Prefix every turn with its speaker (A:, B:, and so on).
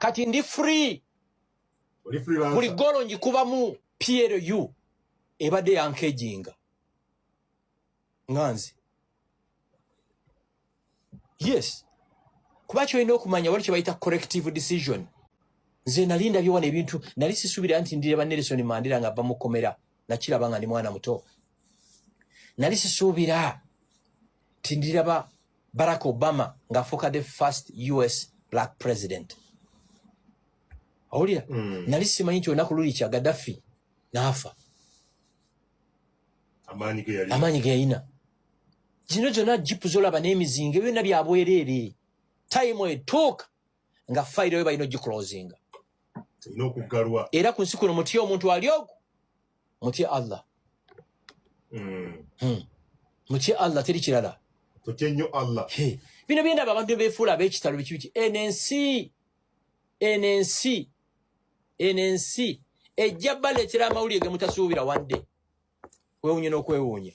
A: kati ndi free buli golo njikubamu PLU ebadde yankejinga nganzi yes kuba kyolina okumanya wali kyebayita corrective decision nze nalinda byowana ebintu nali sisubira nti ndireba Nelson Mandela nga ava mu kkomera nakiraba nga ndi mwana muto nali sisubira nti ndiraba Barack Obama nga afuuka the first US black president awulira nali simanyi nti olunaku luli kya Gaddafi n'afa amaanyi ge yalina zino zonna jipu zolaba n'emizinga byonna byabwereere time etuuka nga fayiro yo balina ogiclosinga era ku nsi kuno mutye omuntu ali ogwo mutye Allah mutye Allah teri kirala bino byendaba abantu beefuula ab'ekitalo biki NNC ejja baleetera amawulire ge mutasuubira wadde kwewuunye n'okwewuunya